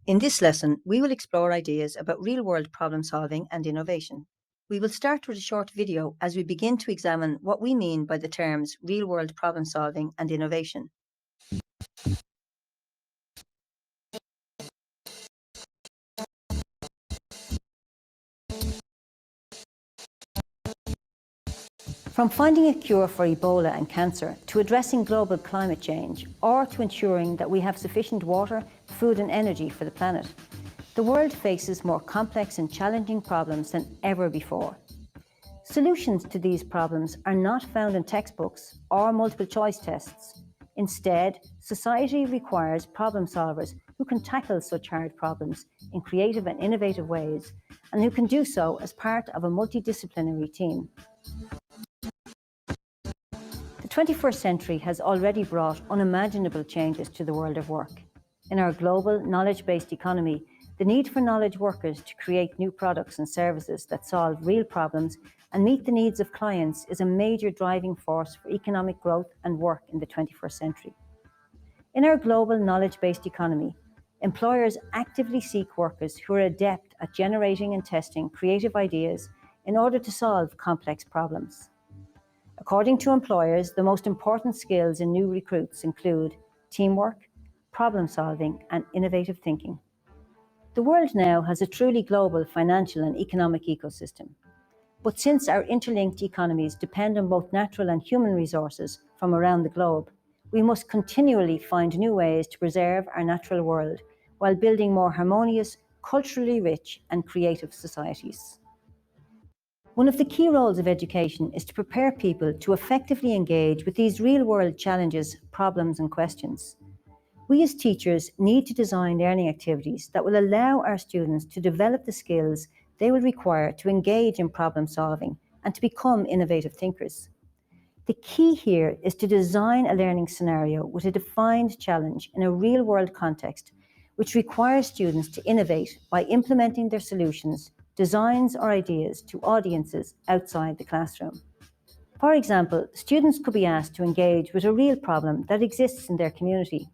In this lesson, we will explore ideas about real-world problem-solving and innovation. We will start with a short video as we begin to examine what we mean by the terms real-world problem-solving and innovation. From finding a cure for Ebola and cancer, to addressing global climate change, or to ensuring that we have sufficient water, food and energy for the planet, the world faces more complex and challenging problems than ever before. Solutions to these problems are not found in textbooks or multiple choice tests. Instead, society requires problem solvers who can tackle such hard problems in creative and innovative ways, and who can do so as part of a multidisciplinary team. The 21st century has already brought unimaginable changes to the world of work. In our global knowledge-based economy, the need for knowledge workers to create new products and services that solve real problems and meet the needs of clients is a major driving force for economic growth and work in the 21st century. In our global knowledge-based economy, employers actively seek workers who are adept at generating and testing creative ideas in order to solve complex problems. According to employers, the most important skills in new recruits include teamwork, problem-solving, and innovative thinking. The world now has a truly global financial and economic ecosystem. But since our interlinked economies depend on both natural and human resources from around the globe, we must continually find new ways to preserve our natural world while building more harmonious, culturally rich, and creative societies. One of the key roles of education is to prepare people to effectively engage with these real-world challenges, problems, and questions. We as teachers need to design learning activities that will allow our students to develop the skills they will require to engage in problem solving and to become innovative thinkers. The key here is to design a learning scenario with a defined challenge in a real-world context, which requires students to innovate by implementing their solutions, designs or ideas to audiences outside the classroom. For example, students could be asked to engage with a real problem that exists in their community.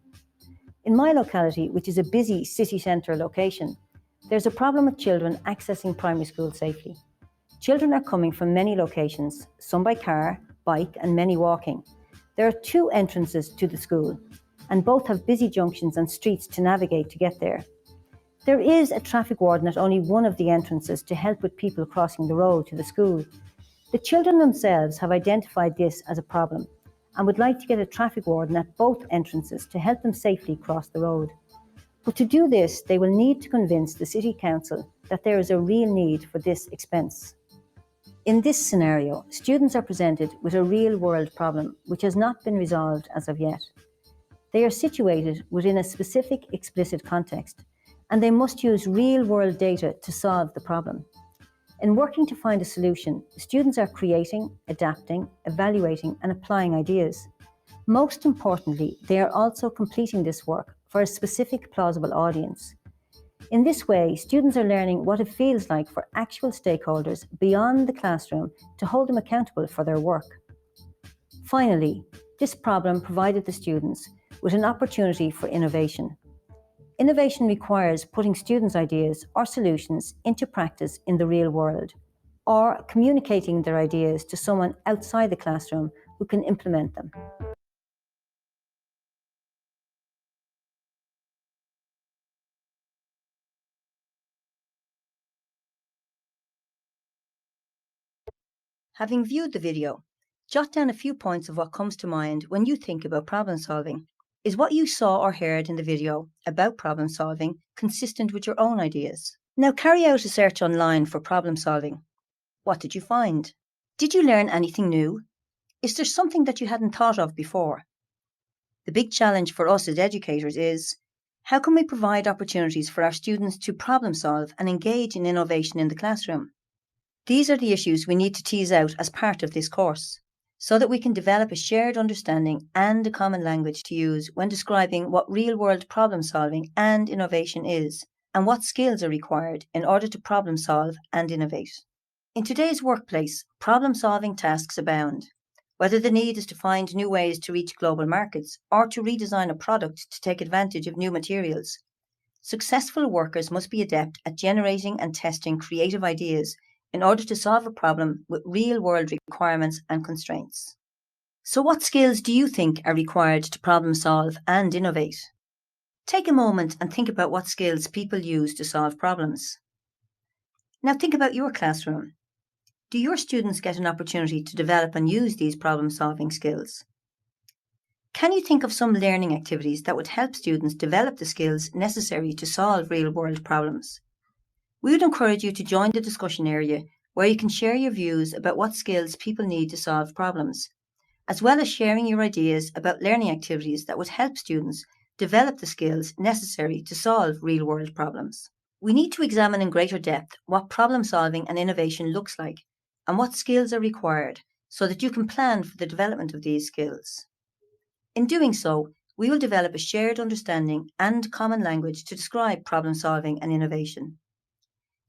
In my locality, which is a busy city centre location, there's a problem with children accessing primary school safely. Children are coming from many locations, some by car, bike and many walking. There are 2 entrances to the school, and both have busy junctions and streets to navigate to get there. There is a traffic warden at only one of the entrances to help with people crossing the road to the school. The children themselves have identified this as a problem and would like to get a traffic warden at both entrances to help them safely cross the road. But to do this, they will need to convince the City Council that there is a real need for this expense. In this scenario, students are presented with a real-world problem which has not been resolved as of yet. They are situated within a specific explicit context, and they must use real-world data to solve the problem. In working to find a solution, students are creating, adapting, evaluating, and applying ideas. Most importantly, they are also completing this work for a specific plausible audience. In this way, students are learning what it feels like for actual stakeholders beyond the classroom to hold them accountable for their work. Finally, this problem provided the students with an opportunity for innovation. Innovation requires putting students' ideas or solutions into practice in the real world, or communicating their ideas to someone outside the classroom who can implement them. Having viewed the video, jot down a few points of what comes to mind when you think about problem solving. Is what you saw or heard in the video about problem solving consistent with your own ideas? Now carry out a search online for problem solving. What did you find? Did you learn anything new? Is there something that you hadn't thought of before? The big challenge for us as educators is, how can we provide opportunities for our students to problem solve and engage in innovation in the classroom? These are the issues we need to tease out as part of this course, so that we can develop a shared understanding and a common language to use when describing what real-world problem solving and innovation is, and what skills are required in order to problem solve and innovate. In today's workplace, problem-solving tasks abound. Whether the need is to find new ways to reach global markets or to redesign a product to take advantage of new materials, Successful workers must be adept at generating and testing creative ideas in order to solve a problem with real-world requirements and constraints. So what skills do you think are required to problem solve and innovate? Take a moment and think about what skills people use to solve problems. Now think about your classroom. Do your students get an opportunity to develop and use these problem-solving skills? Can you think of some learning activities that would help students develop the skills necessary to solve real-world problems? We would encourage you to join the discussion area where you can share your views about what skills people need to solve problems, as well as sharing your ideas about learning activities that would help students develop the skills necessary to solve real-world problems. We need to examine in greater depth what problem-solving and innovation looks like and what skills are required so that you can plan for the development of these skills. In doing so, we will develop a shared understanding and common language to describe problem-solving and innovation.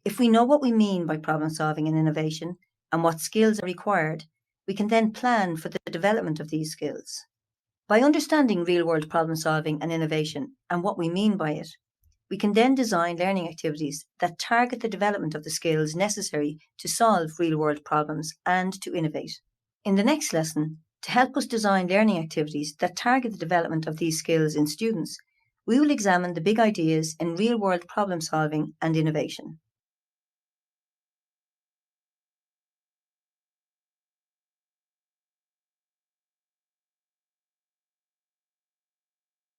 If we know what we mean by problem-solving and innovation and what skills are required, we can then plan for the development of these skills. By understanding real-world problem-solving and innovation and what we mean by it, we can then design learning activities that target the development of the skills necessary to solve real-world problems and to innovate. In the next lesson, to help us design learning activities that target the development of these skills in students, we will examine the big ideas in real-world problem-solving and innovation.